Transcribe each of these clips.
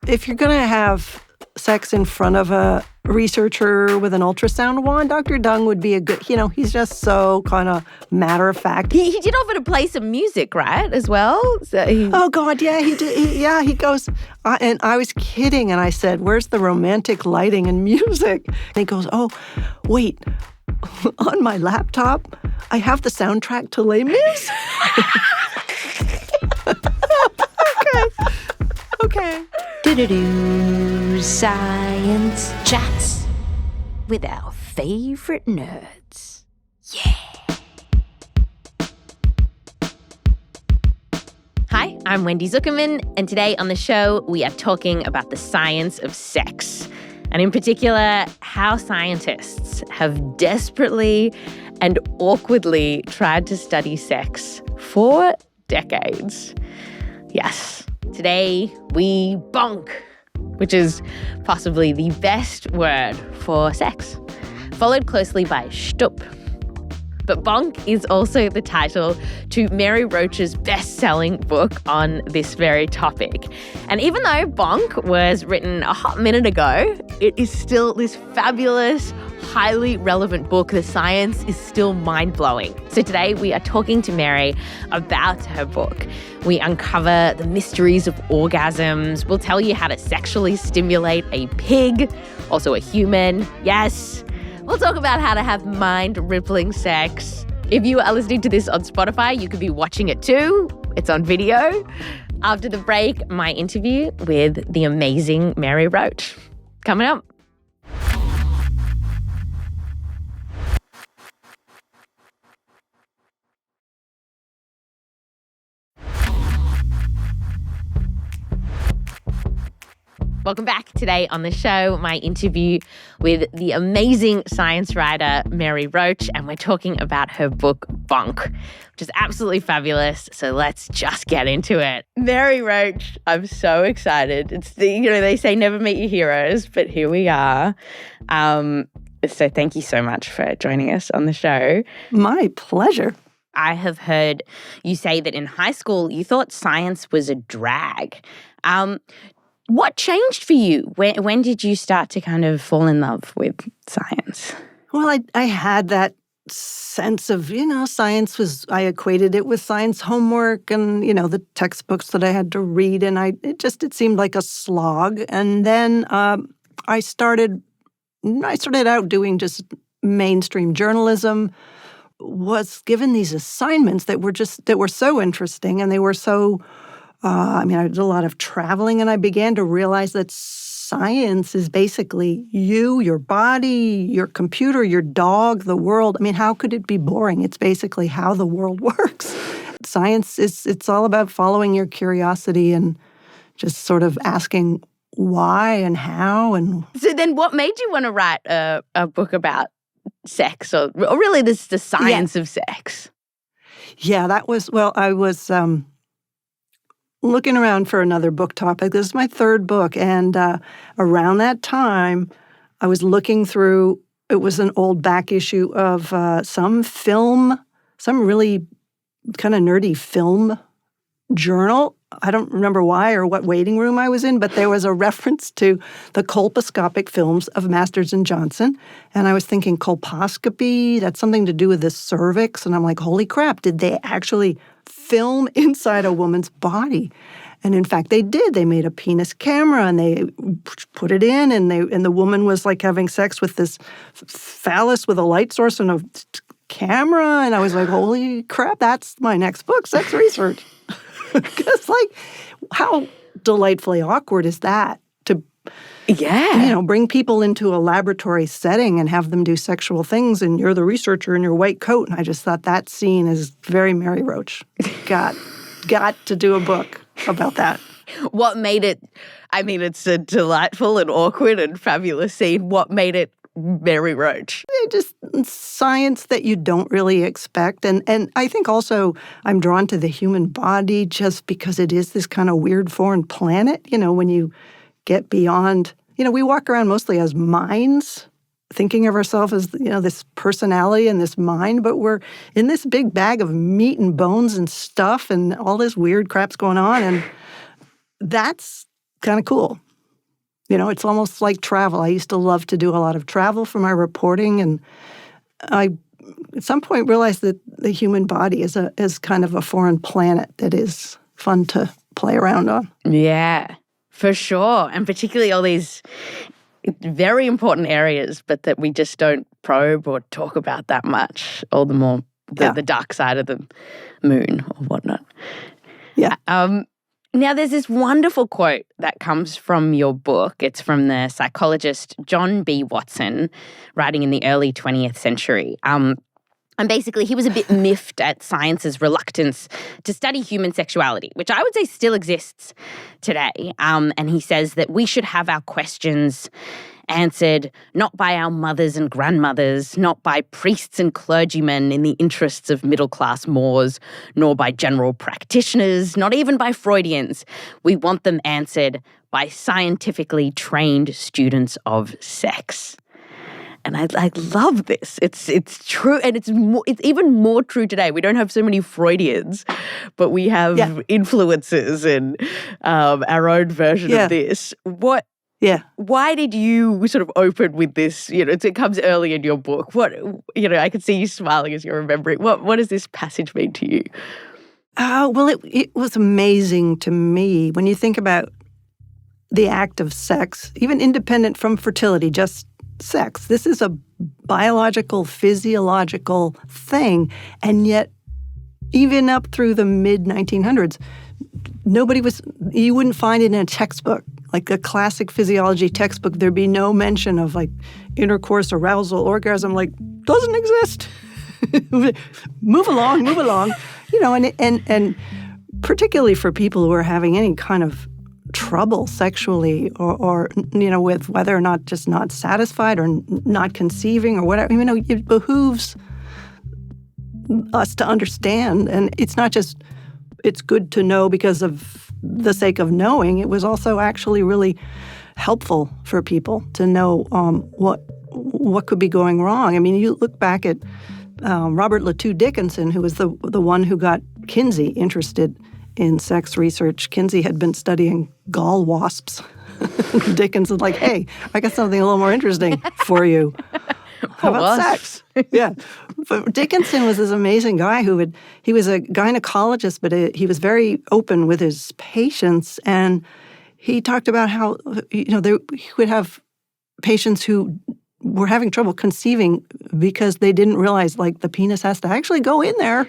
if you're going to have sex in front of a researcher with an ultrasound wand, Dr. Dung would be a good, he's just so kind of matter of fact. He did offer to play some music, right, as well? Oh, God, yeah, he did. He goes, and I was kidding, and I said, where's the romantic lighting and music? And he goes, oh, wait, on my laptop, I have the soundtrack to Les Mis. Okay. Do-do-do, science chats with our favorite nerds. Yeah. Hi, I'm Wendy Zukerman, and today on the show, we are talking about the science of sex, and in particular, how scientists have desperately and awkwardly tried to study sex for decades. Yes. Today, we bonk, which is possibly the best word for sex, followed closely by stup. But bonk is also the title to Mary Roach's best-selling book on this very topic. And even though bonk was written a hot minute ago, it is still this fabulous, highly relevant book. The science is still mind-blowing. So today we are talking to Mary about her book. We uncover the mysteries of orgasms. We'll tell you how to sexually stimulate a pig, also a human. Yes. We'll talk about how to have mind-rippling sex. If you are listening to this on Spotify, you could be watching it too. It's on video. After the break, my interview with the amazing Mary Roach. Coming up. Welcome back. Today on the show, my interview with the amazing science writer Mary Roach, and we're talking about her book, Bonk, which is absolutely fabulous. So let's just get into it. Mary Roach, I'm so excited. It's they say never meet your heroes, but here we are. So thank you so much for joining us on the show. My pleasure. I have heard you say that in high school you thought science was a drag. What changed for you? When did you start to kind of fall in love with science? Well, I had that sense of, science was, I equated it with science homework and, the textbooks that I had to read. And it seemed like a slog. And then I started out doing just mainstream journalism, was given these assignments that were so interesting, and they were so I did a lot of traveling, and I began to realize that science is basically you, your body, your computer, your dog, the world. How could it be boring? It's basically how the world works. Science it's all about following your curiosity and just sort of asking why and how. And so then what made you want to write a book about sex, or really the science of sex? Yeah, I was looking around for another book topic. This is my third book, and around that time, I was looking through, it was an old back issue of some really kind of nerdy film journal. I don't remember why or what waiting room I was in, but there was a reference to the colposcopic films of Masters and Johnson, and I was thinking colposcopy, that's something to do with the cervix, and I'm like, holy crap, did they actually film inside a woman's body? And in fact, they did. They made a penis camera and they put it in, and the woman was like having sex with this phallus with a light source and a camera. And I was like, holy crap, that's my next book, sex research. Because how delightfully awkward is that to bring people into a laboratory setting and have them do sexual things, and you're the researcher in your white coat. And I just thought that scene is very Mary Roach. Got to do a book about that. What made it, it's a delightful and awkward and fabulous scene. What made it Mary Roach? Just science that you don't really expect. And I think also I'm drawn to the human body just because it is this kind of weird foreign planet, when you get beyond, we walk around mostly as minds, thinking of ourselves as, this personality and this mind, but we're in this big bag of meat and bones and stuff, and all this weird crap's going on, and that's kind of cool. It's almost like travel. I used to love to do a lot of travel for my reporting, and I, at some point, realized that the human body is kind of a foreign planet that is fun to play around on. Yeah, for sure. And particularly all these very important areas, but that we just don't probe or talk about that much, all the more the dark side of the moon or whatnot. Yeah. Now, there's this wonderful quote that comes from your book. It's from the psychologist John B. Watson, writing in the early 20th century. And basically, he was a bit miffed at science's reluctance to study human sexuality, which I would say still exists today. And he says that we should have our questions answered not by our mothers and grandmothers, not by priests and clergymen in the interests of middle-class Moors, nor by general practitioners, not even by Freudians. We want them answered by scientifically trained students of sex. And I love this. It's true, and it's even more true today. We don't have so many Freudians, but we have influences and our own version of this. Why did you sort of open with this? It comes early in your book. I could see you smiling as you're remembering. What does this passage mean to you? Well, it was amazing to me when you think about the act of sex, even independent from fertility, just sex. This is a biological, physiological thing, and yet even up through the mid-1900s, you wouldn't find it in a textbook. Like a classic physiology textbook, there'd be no mention of like intercourse, arousal, orgasm, doesn't exist. Move along. And particularly for people who are having any kind of trouble sexually or with whether or not just not satisfied or not conceiving or whatever, it behooves us to understand. And it's not just, it's good to know because of the sake of knowing. It was also actually really helpful for people to know what could be going wrong. You look back at Robert Latu Dickinson, who was the one who got Kinsey interested in sex research. Kinsey had been studying gall wasps. Dickinson's like, hey, I got something a little more interesting for you. How about sex? Yeah. But Dickinson was this amazing guy he was a gynecologist, but he was very open with his patients. And he talked about how, he would have patients who were having trouble conceiving because they didn't realize, the penis has to actually go in there.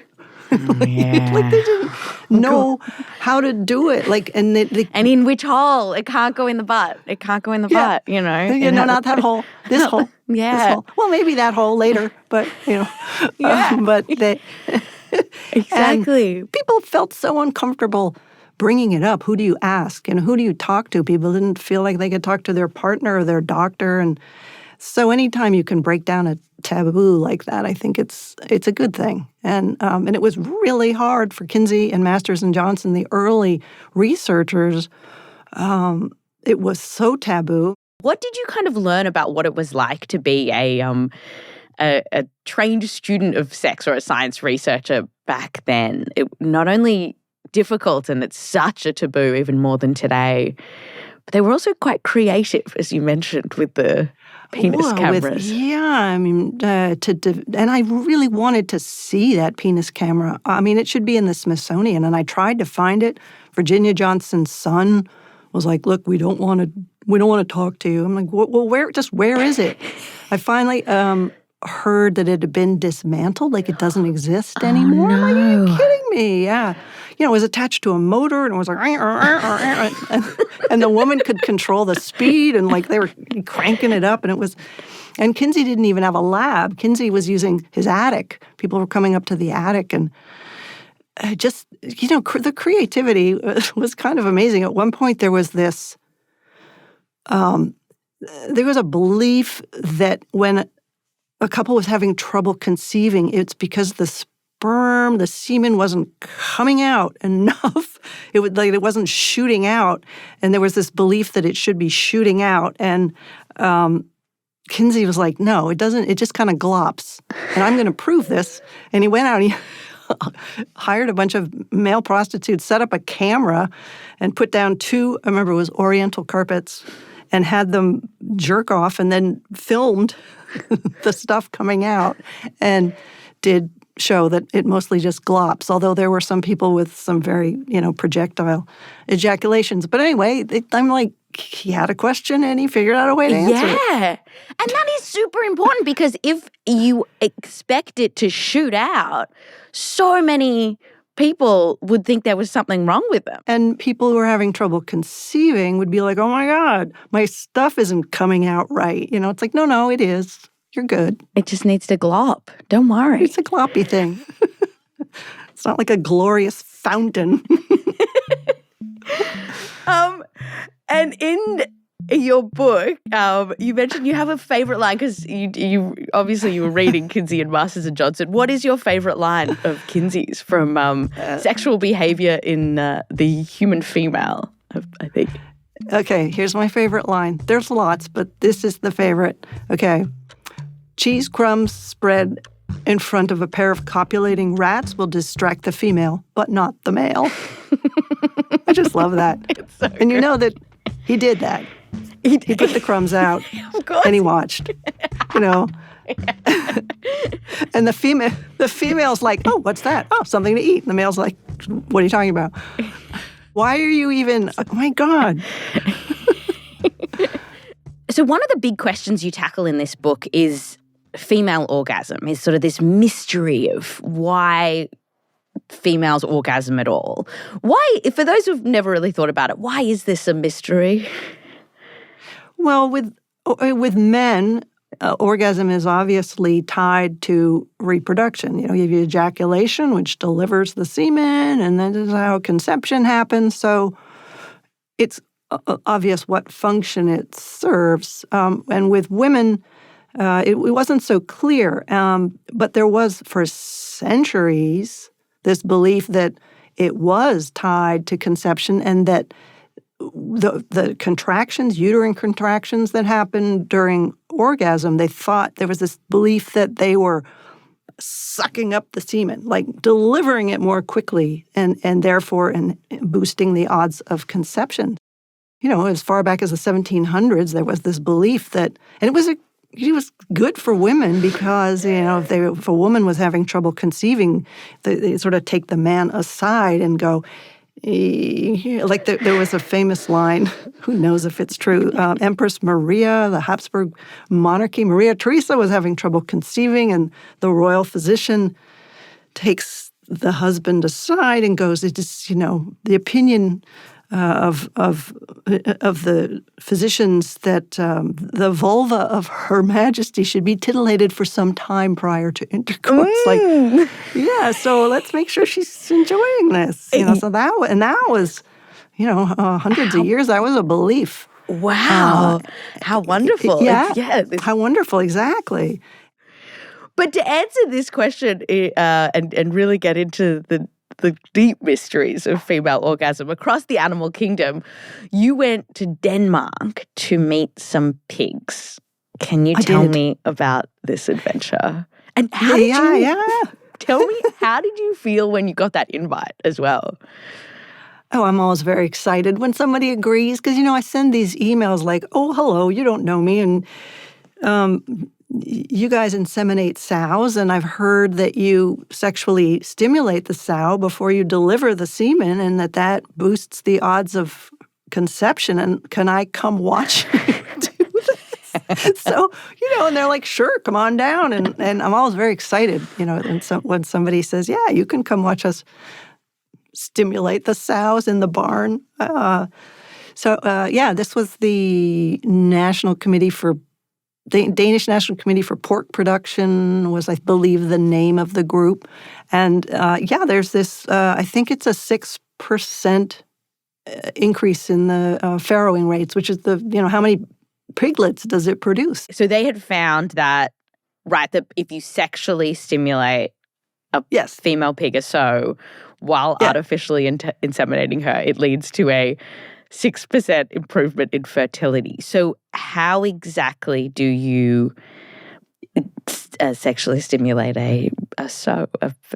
They didn't know how to do it. And in which hole? It can't go in the butt. It can't go in the butt, not that hole. This hole. Yeah. This hole. Well, maybe that hole later, but, but they... Exactly. And people felt so uncomfortable bringing it up. Who do you ask? And who do you talk to? People didn't feel like they could talk to their partner or their doctor. And so anytime you can break down a taboo like that, I think it's a good thing. And it was really hard for Kinsey and Masters and Johnson, the early researchers. It was so taboo. What did you kind of learn about what it was like to be a trained student of sex or a science researcher back then? It not only difficult, and it's such a taboo, even more than today, but they were also quite creative, as you mentioned, with the penis cameras. And I really wanted to see that penis camera. It should be in the Smithsonian, and I tried to find it. Virginia Johnson's son was like, "Look, we don't want to talk to you." I'm like, "Well, where is it?" I finally heard that it had been dismantled, it doesn't exist anymore. No. I'm like, are you kidding me? Yeah. It was attached to a motor, and it was like, and the woman could control the speed, and they were cranking it up, and Kinsey didn't even have a lab. Kinsey was using his attic. People were coming up to the attic, and the creativity was kind of amazing. At one point, there was this, there was a belief that when a couple was having trouble conceiving, it's because the semen wasn't coming out enough. It wasn't shooting out, and there was this belief that it should be shooting out. And Kinsey was like, "No, it doesn't. It just kind of glops, and I'm going to prove this." And he went out and he hired a bunch of male prostitutes, set up a camera, and put down 2. I remember it was Oriental carpets, and had them jerk off and then filmed the stuff coming out and did show that it mostly just glops, although there were some people with some very, projectile ejaculations. But anyway, I'm like, he had a question and he figured out a way to answer it. Yeah. And that is super important because if you expect it to shoot out, so many people would think there was something wrong with them. And people who are having trouble conceiving would be like, oh my God, my stuff isn't coming out right. It's like, no, it is. You're good. It just needs to glop. Don't worry. It's a gloppy thing. It's not like a glorious fountain. And in your book, you mentioned you have a favorite line because you obviously you were reading Kinsey and Masters and Johnson. What is your favorite line of Kinsey's from sexual behavior in the human female, I think? Okay, here's my favorite line. There's lots, but this is the favorite. Okay. Cheese crumbs spread in front of a pair of copulating rats will distract the female, but not the male. I just love that. It's so and you good. know that he did that. He put the crumbs out Of course. and he watched, And the female's like, oh, what's that? Oh, something to eat. And the male's like, what are you talking about? Why are you even, oh my God. So one of the big questions you tackle in this book is female orgasm, is sort of this mystery of why females orgasm at all. Why, for those who've never really thought about it, why is this a mystery? Well, with men, orgasm is obviously tied to reproduction. You have ejaculation, which delivers the semen, and then this is how conception happens. So it's obvious what function it serves. And with women, it wasn't so clear. But there was, for centuries, this belief that it was tied to conception and that the contractions, uterine contractions that happened during orgasm, they thought there was this belief that they were sucking up the semen, like delivering it more quickly and therefore boosting the odds of conception. As far back as the 1700s, there was this belief that, and it was good for women because, if a woman was having trouble conceiving, they sort of take the man aside and go, like there was a famous line, who knows if it's true, Empress Maria, the Habsburg monarchy, Maria Theresa was having trouble conceiving, and the royal physician takes the husband aside and goes, it is, the opinion of the physicians that the vulva of Her Majesty should be titillated for some time prior to intercourse. Like, yeah, so let's make sure she's enjoying this. So that was, hundreds of years. That was a belief. Wow, how wonderful! Yeah, how wonderful, exactly. But to answer this question and really get into the deep mysteries of female orgasm across the animal kingdom, you went to Denmark to meet some pigs. Can you tell me about this adventure? And how did you tell me, how did you feel when you got that invite as well? Oh, I'm always very excited when somebody agrees because, I send these emails like, oh, hello, you don't know me, and you guys inseminate sows, and I've heard that you sexually stimulate the sow before you deliver the semen and that boosts the odds of conception. And can I come watch you do this? So, and they're like, sure, come on down. And I'm always very excited, when somebody says, yeah, you can come watch us stimulate the sows in the barn. This was the Danish National Committee for Pork Production was, I believe, the name of the group. And there's this, I think it's a 6% increase in the farrowing rates, which is how many piglets does it produce? So they had found that if you sexually stimulate a female pig or sow while artificially inseminating her, it leads to a 6% improvement in fertility. So how exactly do you sexually stimulate a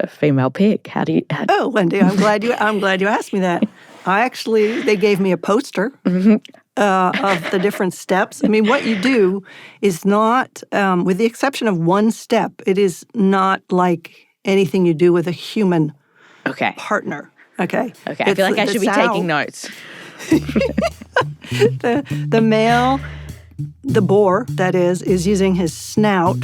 female pig? How do you? Oh, Wendy, I'm glad you asked me that. They gave me a poster of the different steps. I mean, what you do is not, with the exception of one step, it is not like anything you do with a human partner. Okay. Okay. I feel like I should be taking notes. The male, the boar, that is using his snout,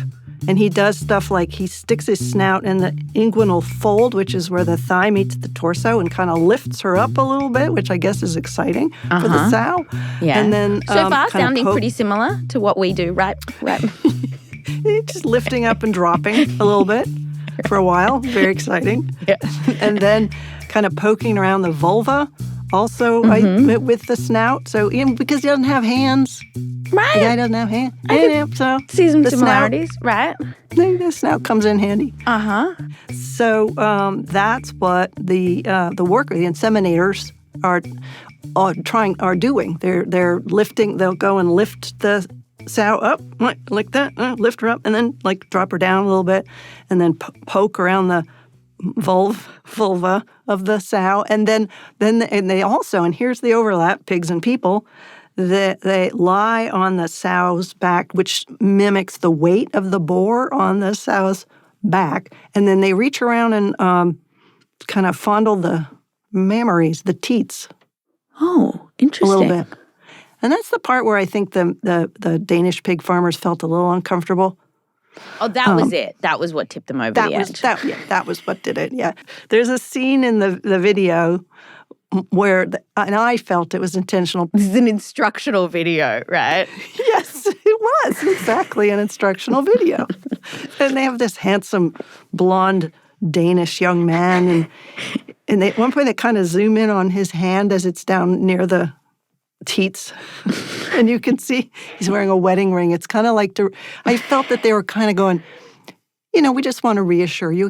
and he does stuff like he sticks his snout in the inguinal fold, which is where the thigh meets the torso, and kind of lifts her up a little bit, which I guess is exciting for the sow. Yeah. And then so far sounding pretty similar to what we do, right? Just lifting up and dropping a little bit for a while. Very exciting. Yeah. And then kind of poking around the vulva. Also, with the snout. So, because he doesn't have hands. Right. The guy doesn't have hands. So see some similarities, right? The snout comes in handy. So that's what the worker, the inseminators, are doing. They're lifting. They'll go and lift the sow up like that, lift her up, and then like drop her down a little bit, and then poke around the vulva of the sow, and then they also, and here's the overlap, pigs and people, they lie on the sow's back, which mimics the weight of the boar on the sow's back, and then they reach around and kind of fondle the mammaries, the teats. Oh, interesting. A little bit. And that's the part where I think the Danish pig farmers felt a little uncomfortable. Oh, that was it. That was what tipped them over the edge. That was what did it, yeah. There's a scene in the video where, and I felt it was intentional. This is an instructional video, right? Yes, it was exactly an instructional video. And they have this handsome, blonde Danish young man, and at one point they kind of zoom in on his hand as it's down near the teats, and you can see he's wearing a wedding ring. It's kind of like I felt that they were kind of going, we just want to reassure you,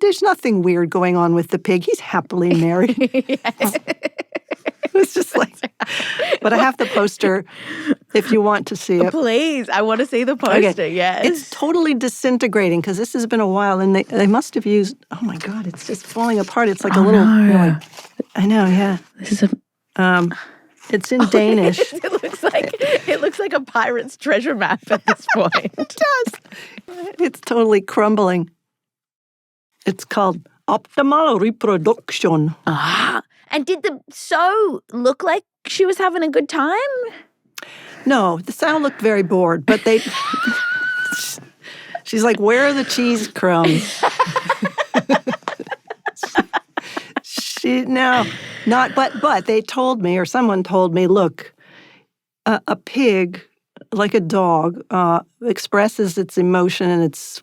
there's nothing weird going on with the pig. He's happily married. It's just like, but I have the poster if you want to see it. Please, I want to see the poster, okay. Yes. It's totally disintegrating because this has been a while, and they must have used, oh my God, it's just falling apart. It's like a little, no. I know, yeah. This is a... It's in Danish. It looks like a pirate's treasure map at this point. It does. It's totally crumbling. It's called optimal reproduction. And did the sow look like she was having a good time? No, the sow looked very bored, but she's like, where are the cheese crumbs? But they told me, or someone told me, look, a pig, like a dog, expresses its emotion and its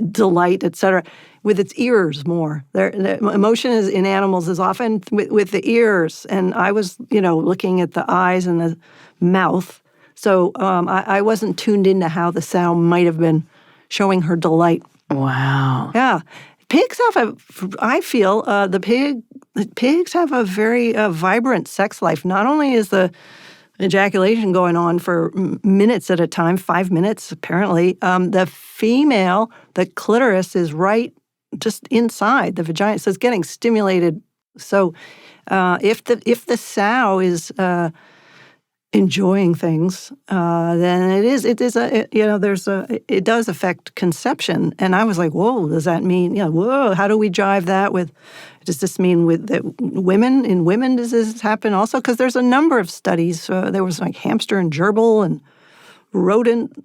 delight, etc., with its ears more. The emotion in animals is often with the ears, and I was, looking at the eyes and the mouth, so I wasn't tuned into how the sow might have been showing her delight. Wow. Yeah. Pigs pigs have a very vibrant sex life. Not only is the ejaculation going on for minutes at a time, 5 minutes apparently, the female, the clitoris is right just inside the vagina, so it's getting stimulated. So if the sow is enjoying things, then it does affect conception. And I was like, whoa, does that mean, whoa, how do we jive that with, does this mean that in women does this happen also? Because there's a number of studies. There was like hamster and gerbil and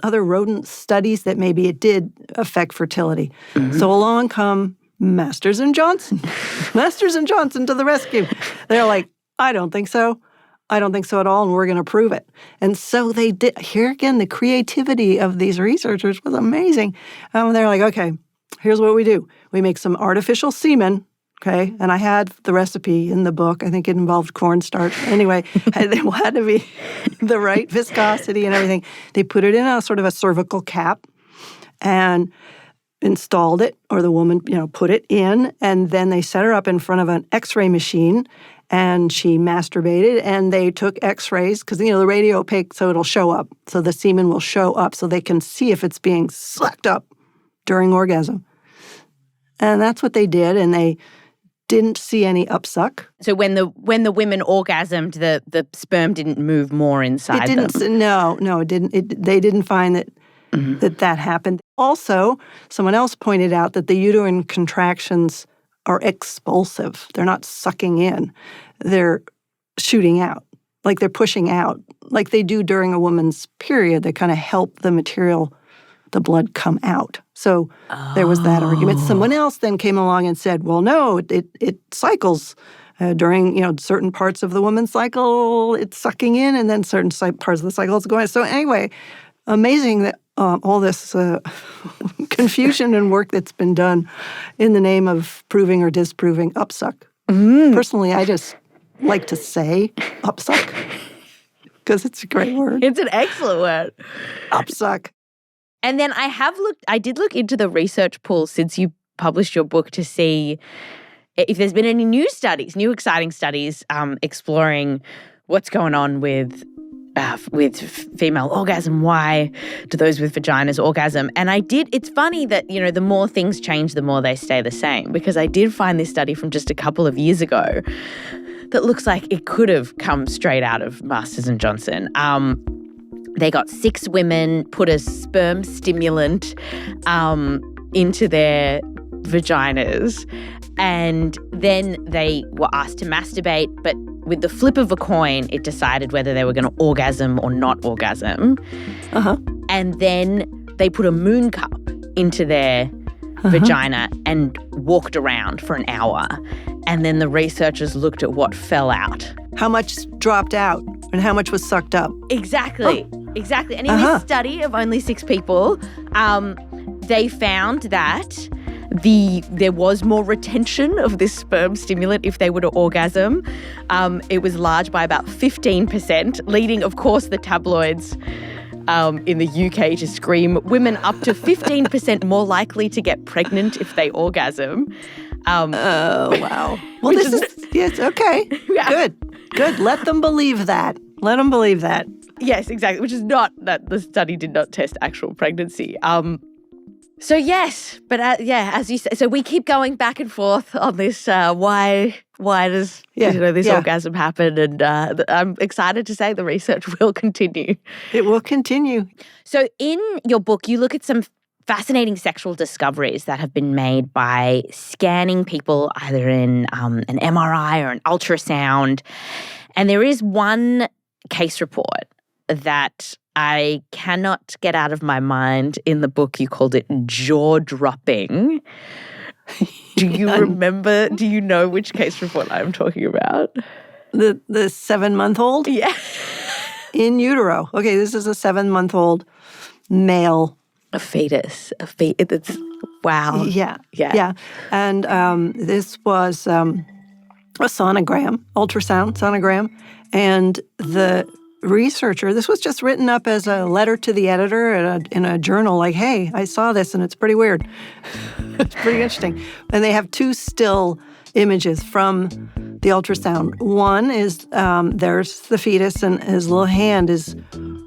other rodent studies that maybe it did affect fertility. Mm-hmm. So along come Masters and Johnson. Masters and Johnson to the rescue. They're like, I don't think so. I don't think so at all, and we're going to prove it. And so they did. Here again, the creativity of these researchers was amazing. They're like, okay, here's what we do. We make some artificial semen, okay? And I had the recipe in the book. I think it involved cornstarch. Anyway, they had to be the right viscosity and everything. They put it in a sort of a cervical cap and installed it, or the woman, put it in, and then they set her up in front of an X-ray machine, and she masturbated, and they took X-rays, because, the radio opaque, so it'll show up. So the semen will show up, so they can see if it's being sucked up during orgasm. And that's what they did, and they didn't see any upsuck. So when the women orgasmed, the sperm didn't move more inside them. No, it didn't. They didn't find that that happened. Also, someone else pointed out that the uterine contractions are expulsive. They're not sucking in. They're shooting out, like they're pushing out, like they do during a woman's period. They kind of help the blood come out. So there was that argument. Someone else then came along and said, well, no, it cycles. During certain parts of the woman's cycle, it's sucking in, and then certain parts of the cycle it's going. So anyway, amazing that all this confusion and work that's been done in the name of proving or disproving upsuck. Personally, I just like to say upsuck because it's a great word. It's an excellent word. Upsuck. And then I did look into the research pool since you published your book to see if there's been any new exciting studies exploring what's going on with female orgasm. Why do those with vaginas orgasm? And it's funny that, the more things change, the more they stay the same, because I did find this study from just a couple of years ago that looks like it could have come straight out of Masters and Johnson. They got 6 women, put a sperm stimulant into their vaginas, and then they were asked to masturbate, but with the flip of a coin, it decided whether they were going to orgasm or not orgasm. And then they put a moon cup into their vagina and walked around for an hour. And then the researchers looked at what fell out. How much dropped out and how much was sucked up. Exactly. And in this study of only 6 people, they found that there was more retention of this sperm stimulant if they were to orgasm. It was large by about 15%, leading, of course, the tabloids in the UK to scream, women up to 15% more likely to get pregnant if they orgasm. Oh, wow. Well, yes, okay. Yeah. Good. Let them believe that. Yes, exactly, which is not that the study did not test actual pregnancy. So yes, but as you say, so we keep going back and forth on this. Why does this orgasm happen? And I'm excited to say the research will continue. It will continue. So in your book, you look at some fascinating sexual discoveries that have been made by scanning people either in an MRI or an ultrasound, and there is one case report that I cannot get out of my mind. In the book, you called it jaw-dropping. Do you remember, do you know which case report I'm talking about? The 7-month-old? Yeah. In utero. Okay, this is a 7-month-old male. A fetus. It's, wow. Yeah. And this was a sonogram, ultrasound sonogram, and the researcher, this was just written up as a letter to the editor in a journal, like, hey, I saw this and it's pretty weird. It's pretty interesting. And they have 2 still images from the ultrasound. One is there's the fetus and his little hand is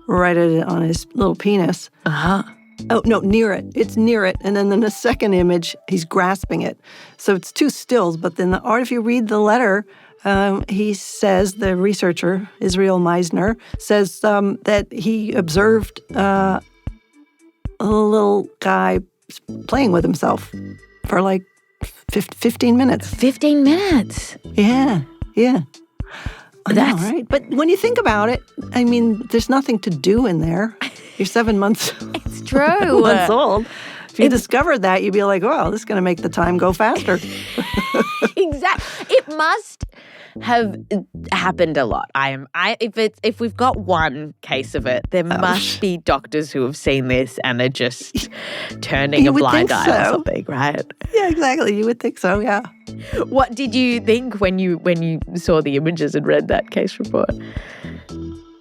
right on his little penis. Oh, no, near it. It's near it. And then in the second image, he's grasping it. So it's 2 stills. But then if you read the letter, he says, the researcher, Israel Meisner, says that he observed a little guy playing with himself for like 15 minutes. 15 minutes? Yeah. That's right. But when you think about it, I mean, there's nothing to do in there. You're 7 months. It's true. months old. If you discovered that, you'd be like, "Well, this is going to make the time go faster." Exactly. It must have happened a lot. If we've got one case of it, there must be doctors who have seen this and are just turning a blind eye or something, right? Yeah, exactly. You would think so. Yeah. What did you think when you saw the images and read that case report?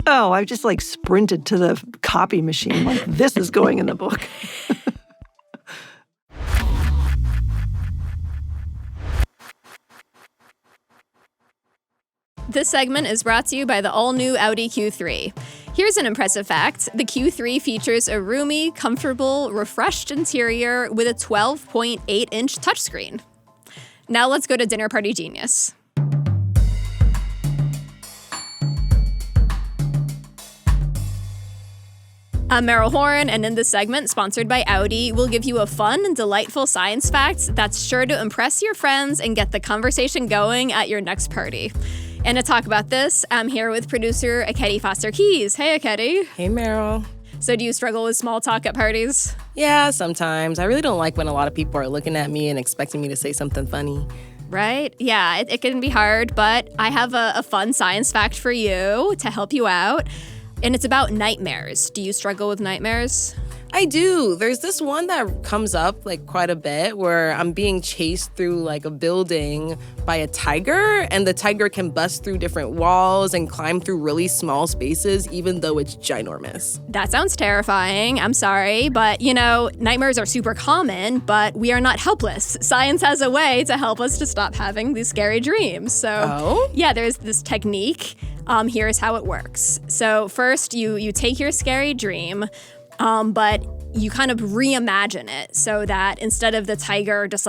Oh, I just sprinted to the copy machine. This is going in the book. This segment is brought to you by the all-new Audi Q3. Here's an impressive fact. The Q3 features a roomy, comfortable, refreshed interior with a 12.8-inch touchscreen. Now let's go to Dinner Party Genius. I'm Meryl Horn, and in this segment, sponsored by Audi, we'll give you a fun and delightful science fact that's sure to impress your friends and get the conversation going at your next party. And to talk about this, I'm here with producer Ekedi Fausther-Keeys. Hey, Ekedi. Hey, Meryl. So do you struggle with small talk at parties? Yeah, sometimes. I really don't like when a lot of people are looking at me and expecting me to say something funny. Right? Yeah, it can be hard, but I have a fun science fact for you to help you out. And it's about nightmares. Do you struggle with nightmares? I do. There's this one that comes up quite a bit where I'm being chased through a building by a tiger, and the tiger can bust through different walls and climb through really small spaces, even though it's ginormous. That sounds terrifying. I'm sorry, but nightmares are super common, but we are not helpless. Science has a way to help us to stop having these scary dreams. So, yeah, there's this technique. Here's how it works. So first, you take your scary dream, but you kind of reimagine it so that instead of the tiger just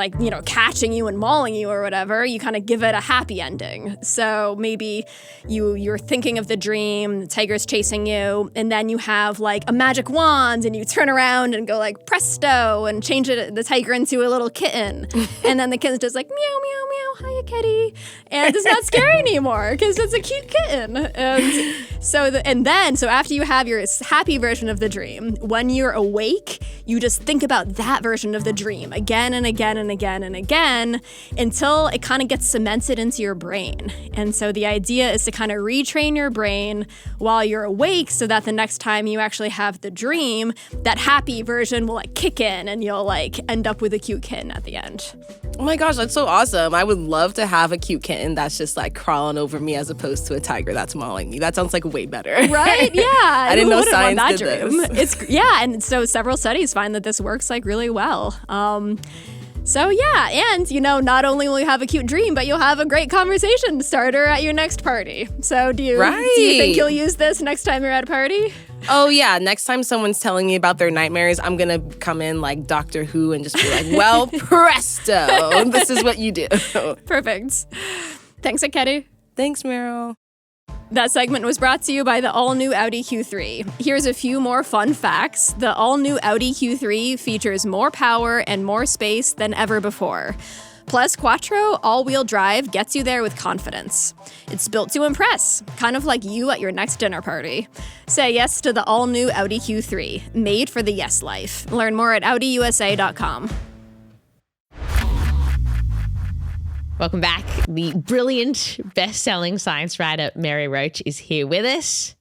catching you and mauling you or whatever, you kind of give it a happy ending. So maybe you're thinking of the dream, the tiger's chasing you, and then you have a magic wand and you turn around and go presto and change the tiger into a little kitten. And then the kitten's just meow, meow, meow, hiya, kitty. And it's not scary anymore because it's a cute kitten. And so after you have your happy version of the dream, when you're awake, you just think about that version of the dream again and again and again and again until it kind of gets cemented into your brain. And so the idea is to kind of retrain your brain while you're awake so that the next time you actually have the dream, that happy version will kick in and you'll end up with a cute kitten at the end. Oh my gosh, that's so awesome. I would love to have a cute kitten that's just crawling over me as opposed to a tiger that's mauling me. That sounds way better. Right? Yeah. I didn't know science did this. And so several studies find that this works really well. So yeah, and not only will you have a cute dream, but you'll have a great conversation starter at your next party. So do you think you'll use this next time you're at a party? Oh yeah, next time someone's telling me about their nightmares, I'm gonna come in like Doctor Who and just be well, presto, this is what you do. Perfect. Thanks, Ekedi. Thanks, Meryl. That segment was brought to you by the all-new Audi Q3. Here's a few more fun facts. The all-new Audi Q3 features more power and more space than ever before. Plus, Quattro all-wheel drive gets you there with confidence. It's built to impress, kind of like you at your next dinner party. Say yes to the all-new Audi Q3, made for the yes life. Learn more at AudiUSA.com. Welcome back. The brilliant, best-selling science writer Mary Roach is here with us.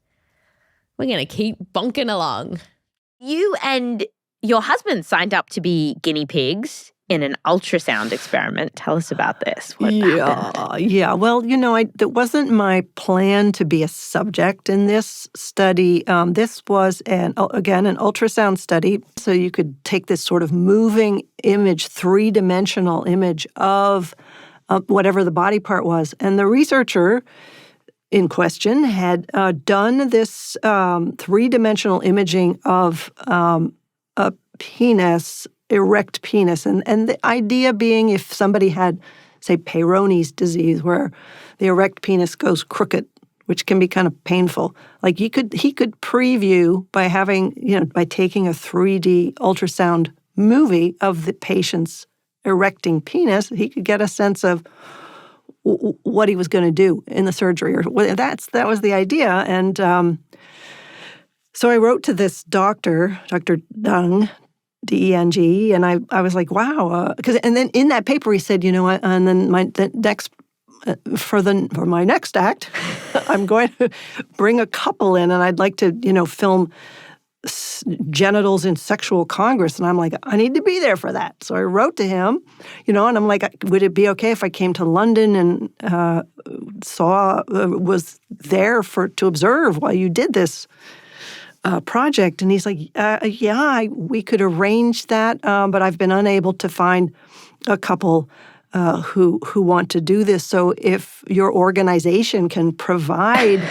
We're going to keep bonking along. You and your husband signed up to be guinea pigs in an ultrasound experiment. Tell us about this. What happened? Yeah. Well, it wasn't my plan to be a subject in this study. This was, an ultrasound study. So you could take this sort of moving image, three-dimensional image of whatever the body part was. And the researcher in question had done this three-dimensional imaging of a penis, erect penis. And the idea being if somebody had, say, Peyronie's disease, where the erect penis goes crooked, which can be kind of painful. He could preview by by taking a 3D ultrasound movie of the patient's erecting penis, he could get a sense of what he was going to do in the surgery, or that was the idea. And so I wrote to this doctor, Dr. Deng, D-E-N-G, and I was like, wow, and then in that paper he said, and then for my next act, I'm going to bring a couple in, and I'd like to film genitals in sexual congress. And I'm like, I need to be there for that. So I wrote to him, and I'm like, would it be okay if I came to London and was there to observe while you did this project? And he's like, we could arrange that, but I've been unable to find a couple who want to do this. So if your organization can provide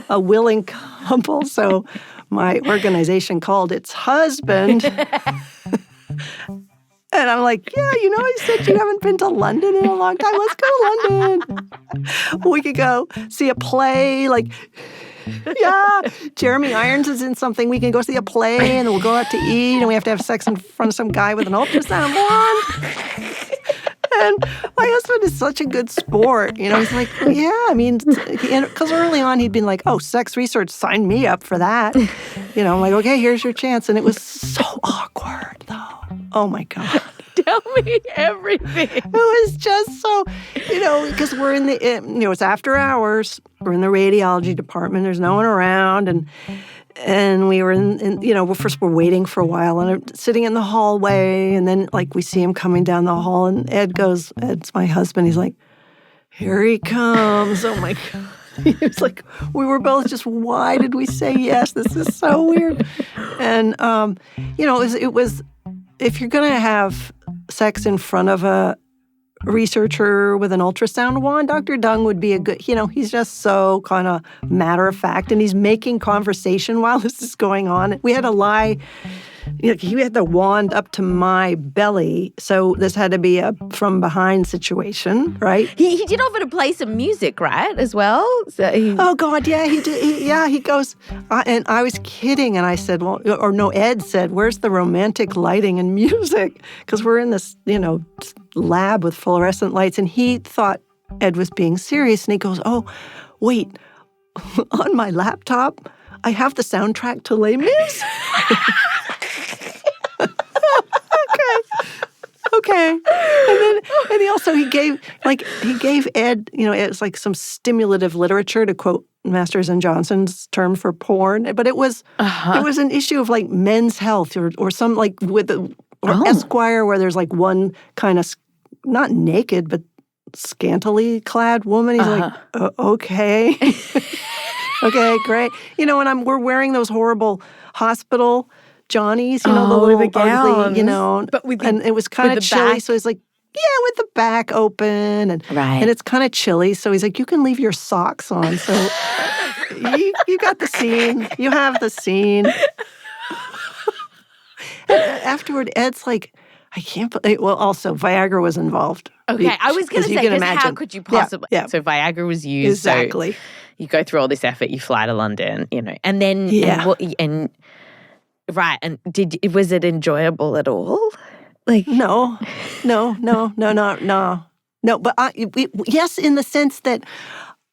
a willing couple, so my organization called its husband And I'm like, yeah, I said you haven't been to London in a long time. Let's go to London. We could go see a play. Like, yeah, Jeremy Irons is in something. We can go see a play, and then we'll go out to eat, and we have to have sex in front of some guy with an ultrasound wand. And my husband is such a good sport. He's like, well, yeah, I mean, because early on he'd been like, oh, sex research, sign me up for that. I'm like, okay, here's your chance. And it was so awkward, though. Oh, my God. Tell me everything. It was just so, because we're in the, it's after hours. We're in the radiology department. There's no one around. And we were first we're waiting for a while, and I'm sitting in the hallway, and then we see him coming down the hall, and Ed's my husband. He's like, here he comes. Oh my God. He was like, we were both just, why did we say yes? This is so weird. And, it was, if you're going to have sex in front of a researcher with an ultrasound wand, Dr. Dung would be a good, he's just so kind of matter of fact, and he's making conversation while this is going on. We had to lie, he had the wand up to my belly, so this had to be a from behind situation, right? He did offer to play some music, right, as well? So oh, God, yeah, he did. He goes, and I was kidding, and I said, Ed said, where's the romantic lighting and music? Because we're in this, lab with fluorescent lights, and he thought Ed was being serious, and he goes, oh, wait, on my laptop, I have the soundtrack to Les Mis. Okay. And he also gave Ed, it's like some stimulative literature, to quote Masters and Johnson's term for porn, but it was an issue of men's health or some Esquire, where there's one kind of not naked but scantily clad woman. He's like, okay. Okay, great. And we're wearing those horrible hospital Johnnies, the little the gowns, ugly, but and it was kind of chilly, back. so he's like, yeah, with the back open, and it's kind of chilly, so he's like, you can leave your socks on, so you got the scene, you have the scene. And afterward, Ed's like, I can't believe, well, also, Viagra was involved. Okay, I was going to say, because how could you possibly, yeah. So Viagra was used, exactly. So you go through all this effort, you fly to London, and then, right, and was it enjoyable at all? No, but yes, in the sense that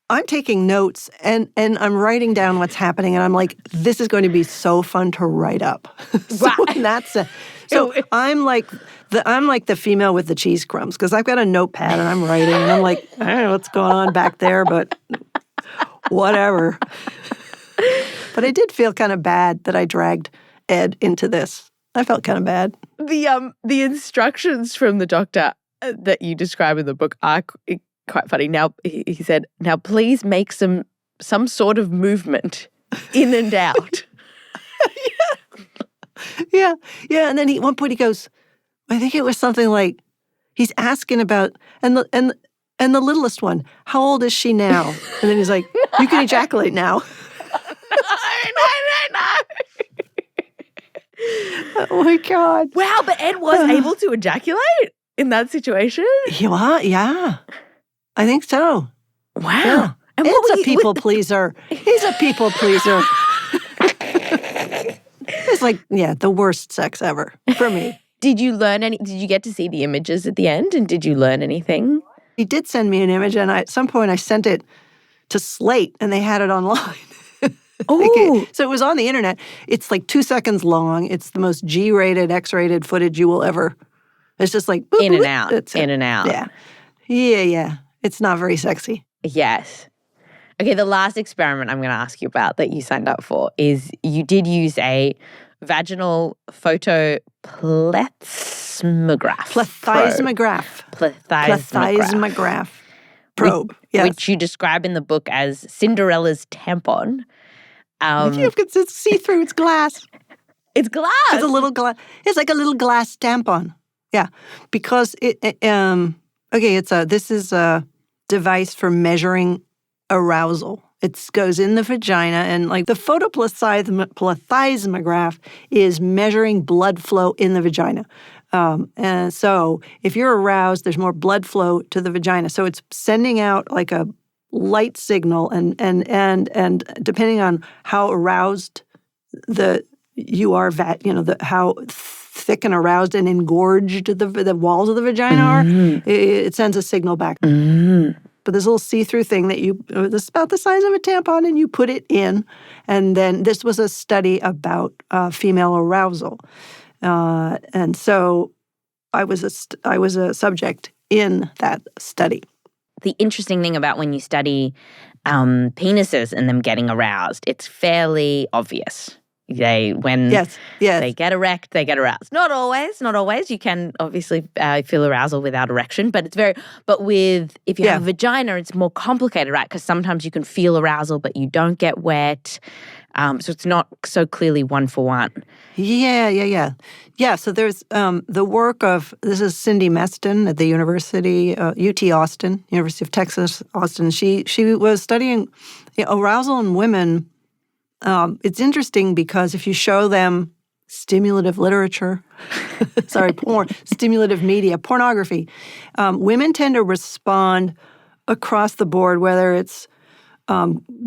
I'm taking notes and I'm writing down what's happening, and I'm like, this is going to be so fun to write up. So I'm like the female with the cheese crumbs, because I've got a notepad and I'm writing, and I'm like, I don't know what's going on back there, but whatever. But I did feel kind of bad that I dragged Ed into this. I felt kind of bad. The instructions from the doctor that you describe in the book are quite funny. Now, he said, now please make some sort of movement in and out. Yeah. And then at one point he goes, I think it was something like, he's asking about, and the littlest one, how old is she now? And then he's like, you can ejaculate now. No. Oh my God. Wow, but Ed was able to ejaculate in that situation? Yeah. I think so. Wow. Yeah. And Ed's a people pleaser. He's a people pleaser. It's like, the worst sex ever for me. Did you get to see the images at the end, and did you learn anything? He did send me an image, and at some point I sent it to Slate, and they had it online. Oh. So it was on the internet. It's 2 seconds long. It's the most G-rated, X-rated footage you will ever. It's just like boop, in and out. In and out. Yeah. It's not very sexy. Yes. Okay, the last experiment I'm going to ask you about that you signed up for is you did use a vaginal photoplethysmograph. Plethysmograph probe. Yes. Which you describe in the book as Cinderella's tampon. You can see through. It's glass. It's glass. It's a little glass. It's like a little glass tampon. Yeah, because this is a device for measuring arousal. It goes in the vagina, and the photoplethysmograph is measuring blood flow in the vagina. And so if you're aroused, there's more blood flow to the vagina. So it's sending out like a light signal, and depending on how aroused you are, how thick and aroused and engorged the walls of the vagina are, it sends a signal back. But this little see-through thing that's about the size of a tampon, and you put it in. And then this was a study about female arousal. And so I was a subject in that study. The interesting thing about when you study penises and them getting aroused, it's fairly obvious. They get erect, they get aroused. Not always. You can obviously feel arousal without erection, but if you have a vagina, it's more complicated, right? Because sometimes you can feel arousal, but you don't get wet. So it's not so clearly one for one. Yeah, so there's the work of, this is Cindy Meston at the University, UT Austin, University of Texas, Austin. She was studying arousal in women. It's interesting because if you show them stimulative literature, stimulative media, pornography, women tend to respond across the board, whether it's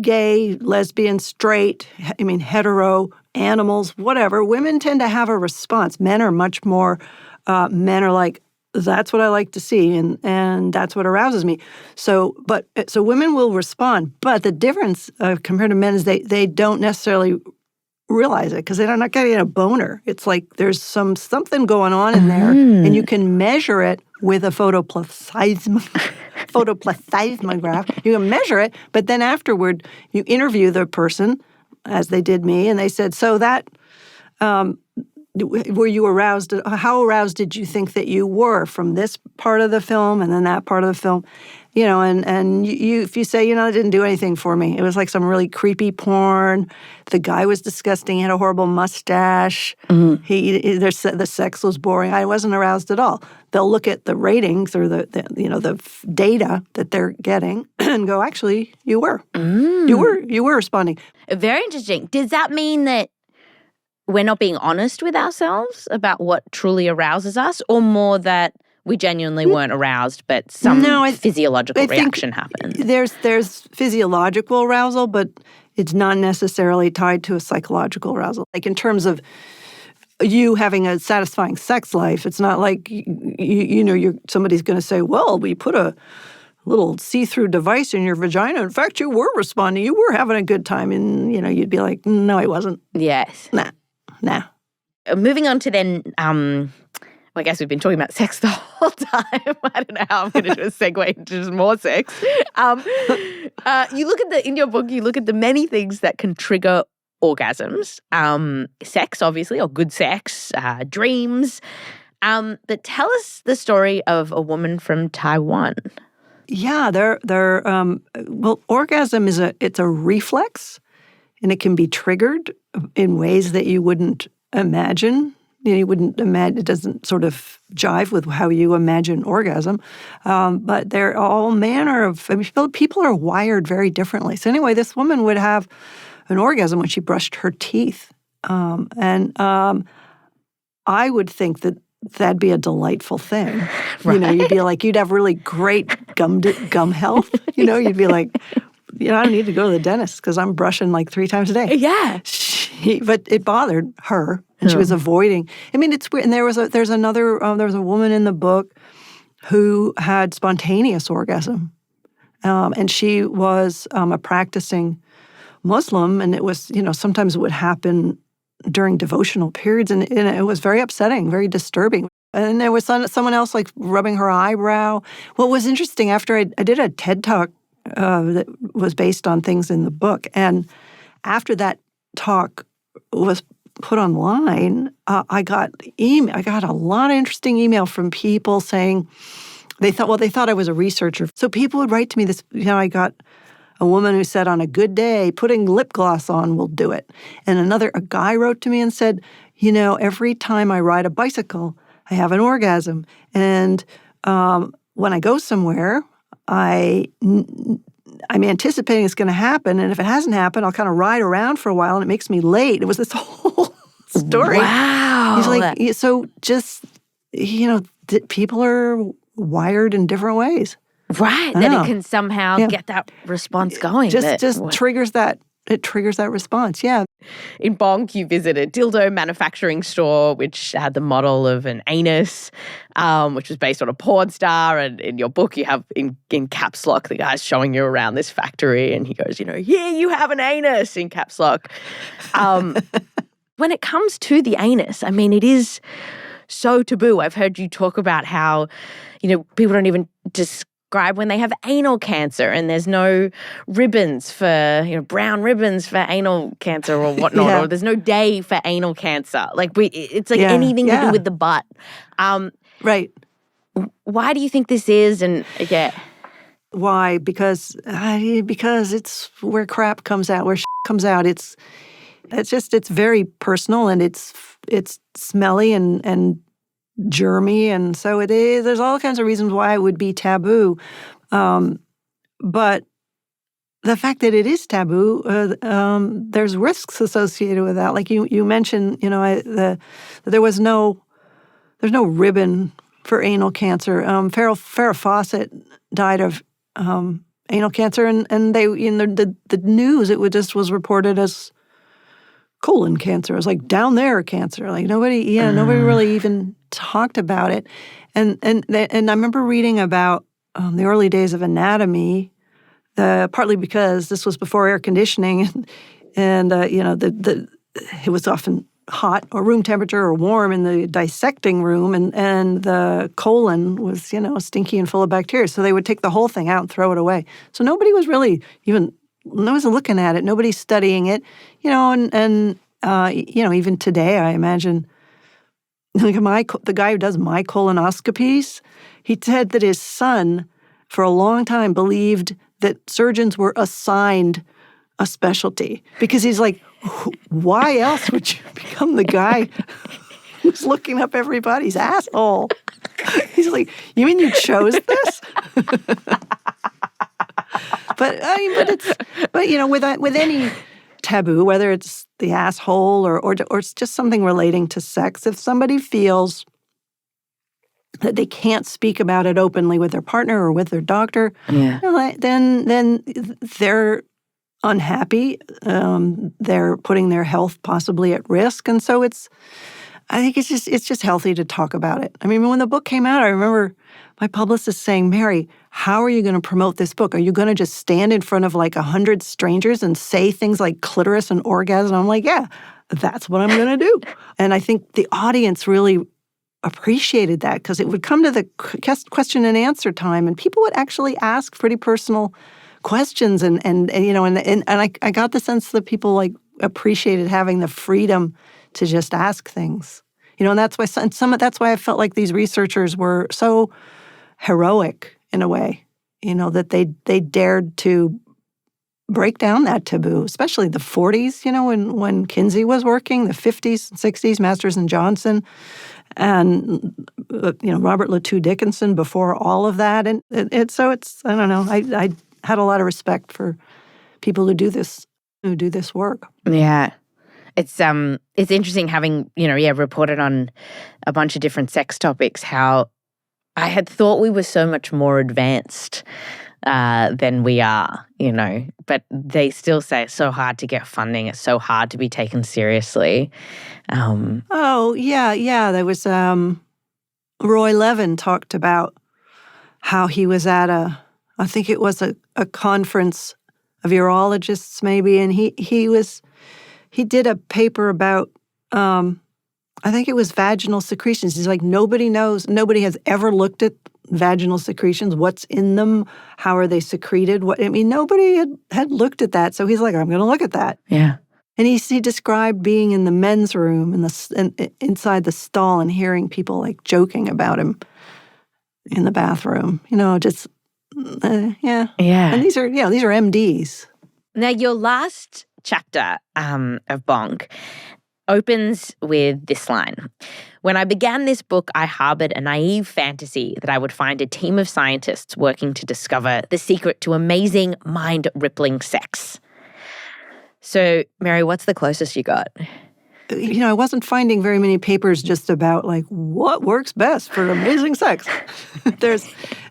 gay, lesbian, straight, hetero, animals, whatever. Women tend to have a response. Men are much more, men are like, that's what I like to see, and that's what arouses me. So women will respond, but the difference compared to men is they don't necessarily realize it because they're not getting a boner. It's like there's something going on in there, and you can measure it with a photoplethysmograph. You can measure it, but then afterward, you interview the person, as they did me, and they said, so that, were you aroused? How aroused did you think that you were from this part of the film and then that part of the film? And you, if you say, it didn't do anything for me. It was like some really creepy porn. The guy was disgusting. He had a horrible mustache. The sex was boring. I wasn't aroused at all. They'll look at the ratings or the data that they're getting and go, actually, you were. You were responding. Very interesting. Does that mean that we're not being honest with ourselves about what truly arouses us, or more that we genuinely weren't aroused, but some physiological reaction happened? There's physiological arousal, but it's not necessarily tied to a psychological arousal. Like in terms of you having a satisfying sex life, it's not like somebody's going to say, well, we put a little see-through device in your vagina. In fact, you were responding. You were having a good time. And, you'd be like, no, I wasn't. Yes. Nah. Moving on to then, I guess we've been talking about sex the whole time. I don't know how I'm going to do a segue into just more sex. In your book, you look at the many things that can trigger orgasms. Sex, obviously, or good sex, dreams. But tell us the story of a woman from Taiwan. Yeah, orgasm it's a reflex, and it can be triggered in ways that you wouldn't imagine. You wouldn't imagine, it doesn't sort of jive with how you imagine orgasm. But they're all manner of, people are wired very differently. So anyway, this woman would have an orgasm when she brushed her teeth. And I would think that'd be a delightful thing. Right. You'd be like, you'd have really great gum health. You'd be like, I don't need to go to the dentist because I'm brushing like 3 times a day. Yeah. But it bothered her, and she was avoiding. It's weird. And there was a woman in the book who had spontaneous orgasm, and she was a practicing Muslim, and it was, sometimes it would happen during devotional periods, and it was very upsetting, very disturbing. And there was someone else like rubbing her eyebrow. What was interesting, after I did a TED Talk that was based on things in the book, and after that talk was put online, I got a lot of interesting email from people saying they thought I was a researcher. So people would write to me I got a woman who said, on a good day, putting lip gloss on will do it. And a guy wrote to me and said, every time I ride a bicycle, I have an orgasm. And when I go somewhere, I'm anticipating it's going to happen. And if it hasn't happened, I'll kind of ride around for a while, and it makes me late. It was this whole story. Wow. He's like, so just people are wired in different ways. Right, that it can somehow get that response going. Just triggers that. It triggers that response, yeah. In Bonk, you visit a dildo manufacturing store which had the model of an anus, which was based on a porn star. And in your book, you have in caps lock, the guy's showing you around this factory and he goes, here you have an anus in caps lock. When it comes to the anus, I mean, it is so taboo. I've heard you talk about how, people don't even describe when they have anal cancer and there's no ribbons for, brown ribbons for anal cancer or whatnot, or there's no day for anal cancer. Like it's like anything to do with the butt. Right. Why do you think this is? And why? Because it's where crap comes out, where shit comes out. It's very personal and it's smelly and germy, and so it is. There's all kinds of reasons why it would be taboo, but the fact that it is taboo, there's risks associated with that. Like you mentioned, there's no ribbon for anal cancer. Farrah Fawcett died of anal cancer, and they in the news it was reported as colon cancer. It was like down there cancer. Like nobody really even talked about it. And I remember reading about the early days of anatomy, partly because this was before air conditioning, and it was often hot or room temperature or warm in the dissecting room, and the colon was stinky and full of bacteria. So they would take the whole thing out and throw it away. So nobody was really nobody's looking at it. Nobody's studying it, and even today, I imagine, the guy who does my colonoscopies, he said that his son, for a long time, believed that surgeons were assigned a specialty because he's like, why else would you become the guy who's looking up everybody's asshole? He's like, you mean you chose this? But with any taboo, whether it's the asshole or it's just something relating to sex, if somebody feels that they can't speak about it openly with their partner or with their doctor, then they're unhappy. They're putting their health possibly at risk, and so I think it's just healthy to talk about it. I mean, when the book came out, I remember my publicist saying, Mary, how are you going to promote this book? Are you going to just stand in front of like 100 strangers and say things like clitoris and orgasm? I'm like, yeah, that's what I'm going to do. And I think the audience really appreciated that because it would come to the question and answer time and people would actually ask pretty personal questions. And I got the sense that people like appreciated having the freedom to just ask things. And that's why that's why I felt like these researchers were so heroic in a way, that they dared to break down that taboo, especially the 40s, when Kinsey was working, the 50s and 60s, Masters and Johnson, and Robert Latu Dickinson before all of that. And it's I don't know, I had a lot of respect for people who do this work. Yeah. It's interesting having, reported on a bunch of different sex topics, how I had thought we were so much more advanced than we are, but they still say it's so hard to get funding. It's so hard to be taken seriously. There was Roy Levin talked about how he was at I think it was a conference of urologists maybe, and he did a paper about, I think it was vaginal secretions. He's like, nobody has ever looked at vaginal secretions, what's in them, how are they secreted? Nobody had looked at that. So he's like, I'm going to look at that. Yeah. And he described being in the men's room and inside the stall and hearing people like joking about him in the bathroom. Yeah. And these are MDs. Now, your last chapter of Bonk opens with this line. When I began this book, I harbored a naive fantasy that I would find a team of scientists working to discover the secret to amazing, mind-rippling sex. So, Mary, what's the closest you got? I wasn't finding very many papers just about like what works best for amazing sex.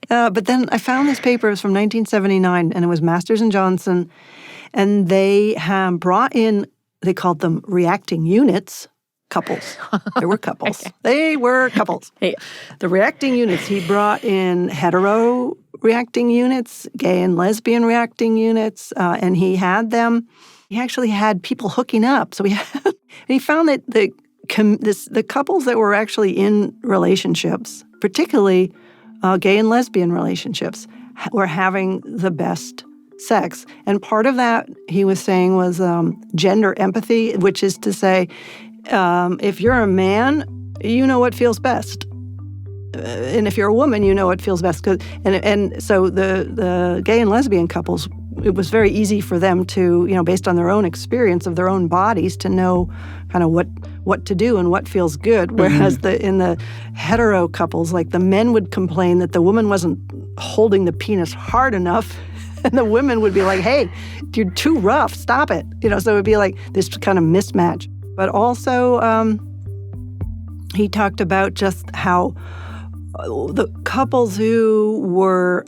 But then I found this paper. It was from 1979, and it was Masters and Johnson, and they brought in, they called them reacting units, couples. There were couples. Okay. They were couples. Yeah. The reacting units, he brought in hetero reacting units, gay and lesbian reacting units, and he actually had people hooking up. So he found that the couples that were actually in relationships, particularly gay and lesbian relationships, were having the best sex. And part of that, he was saying, was gender empathy, which is to say, if you're a man, you know what feels best. And if you're a woman, you know what feels best. And so the gay and lesbian couples, it was very easy for them to, based on their own experience of their own bodies, to know kind of what to do and what feels good. Whereas in the hetero couples, like the men would complain that the woman wasn't holding the penis hard enough, and the women would be like, hey, you're too rough, stop it. So it would be like this kind of mismatch. But also, he talked about just how the couples who were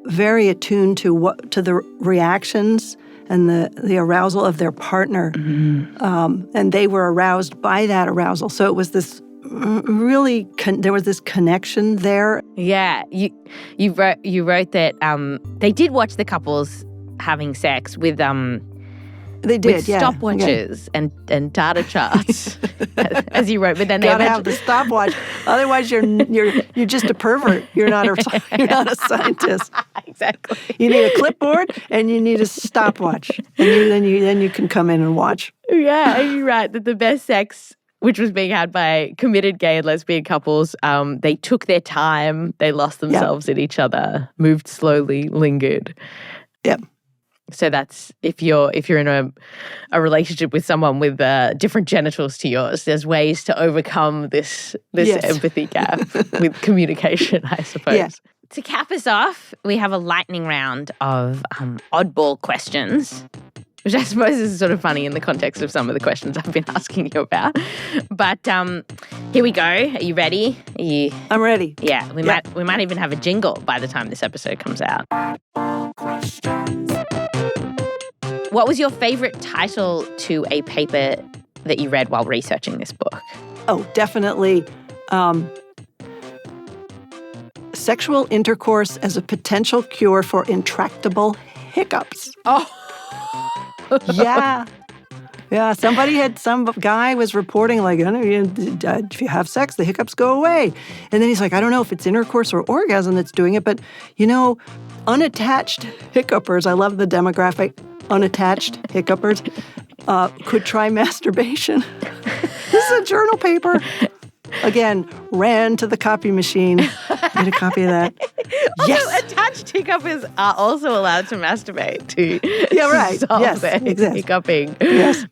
very attuned to the reactions and the arousal of their partner, and they were aroused by that arousal. So it was this really there was this connection there. Yeah, you wrote that they did watch the couples having sex with They did, with stopwatches and data charts, as you wrote. But then they gotta have the stopwatch, otherwise you're just a pervert. You're not a scientist. Exactly. You need a clipboard and you need a stopwatch, and then you can come in and watch. Yeah, and you're right that the best sex, which was being had by committed gay and lesbian couples, they took their time, they lost themselves in each other, moved slowly, lingered. Yep. So that's if you're in a relationship with someone with different genitals to yours, there's ways to overcome this empathy gap with communication, I suppose. Yeah. To cap us off, we have a lightning round of oddball questions, which I suppose is sort of funny in the context of some of the questions I've been asking you about. But here we go. Are you ready? I'm ready. Yeah, we might even have a jingle by the time this episode comes out. What was your favorite title to a paper that you read while researching this book? Oh, definitely. Sexual intercourse as a potential cure for intractable hiccups. Oh. Yeah. Yeah, some guy was reporting like, if you have sex, the hiccups go away. And then he's like, I don't know if it's intercourse or orgasm that's doing it, but, unattached hiccupers, I love the demographic, unattached hiccupers, could try masturbation. This is a journal paper. Again, ran to the copy machine, get a copy of that. Also, attached hiccupers are also allowed to masturbate to solve their hiccuping. Yes.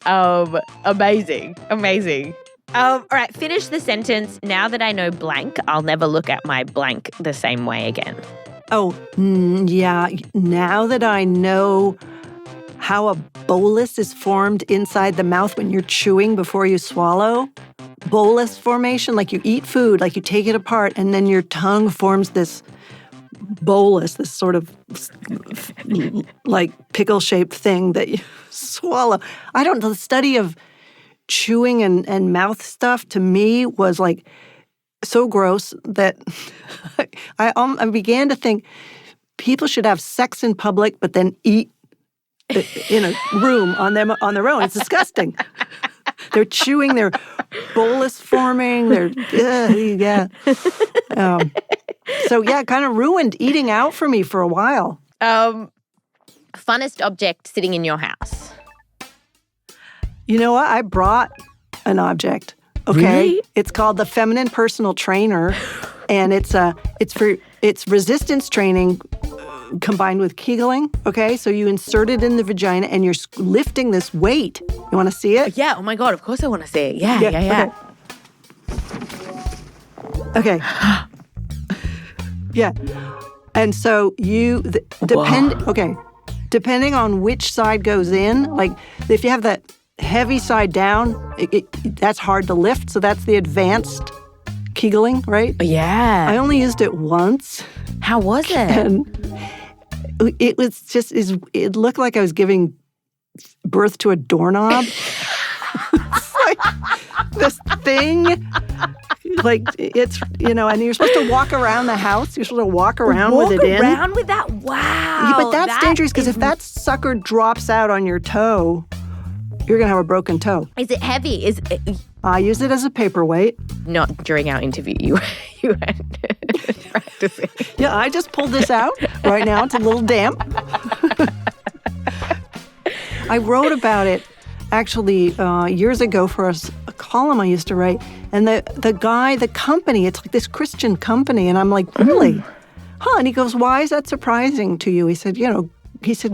Amazing. All right, finish the sentence. Now that I know blank, I'll never look at my blank the same way again. Oh, yeah. Now that I know how a bolus is formed inside the mouth when you're chewing before you swallow, bolus formation, like you eat food, like you take it apart, and then your tongue forms this bolus, this sort of like pickle-shaped thing that you swallow. I don't know, the study of chewing and mouth stuff to me was like so gross that I began to think people should have sex in public but then eat in a room on their own. It's disgusting. They're chewing, they're bolus forming, So it kind of ruined eating out for me for a while. Funnest object sitting in your house? You know what? I brought an object. Okay, really? It's called the Feminine Personal Trainer, and it's resistance training combined with Kegling. Okay, so you insert it in the vagina, and you're lifting this weight. You want to see it? Yeah. Oh my God! Of course I want to see it. Yeah. Okay. Yeah, and so depending on which side goes in, like if you have that heavy side down, that's hard to lift, so that's the advanced Kegling, right? Yeah. I only used it once. How was it? And it was just, it looked like I was giving birth to a doorknob. It's like this thing, like it's, and you're supposed to walk around the house. You're supposed to walk around with it in. Walk around with that? Wow. Yeah, but that's dangerous because if that sucker drops out on your toe, you're going to have a broken toe. Is it heavy? I use it as a paperweight. Not during our interview. You went practicing. Yeah, I just pulled this out right now. It's a little damp. I wrote about it actually years ago for a column I used to write. And the company, it's like this Christian company. And I'm like, really? Huh? And he goes, why is that surprising to you? He said,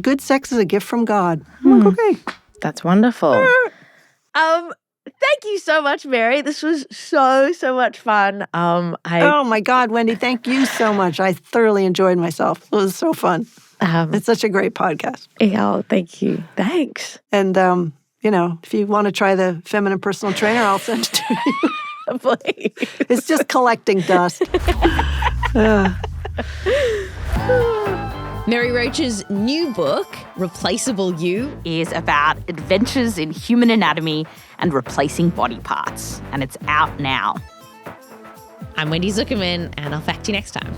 good sex is a gift from God. I'm like, okay. That's wonderful. Thank you so much, Mary. This was so much fun. Oh my God, Wendy, thank you so much. I thoroughly enjoyed myself. It was so fun. It's such a great podcast. Yeah, thank you. Thanks. And, if you want to try the feminine personal trainer, I'll send it to you. Please. It's just collecting dust. Mary Roach's new book, Replaceable You, is about adventures in human anatomy and replacing body parts. And it's out now. I'm Wendy Zukerman, and I'll fact you next time.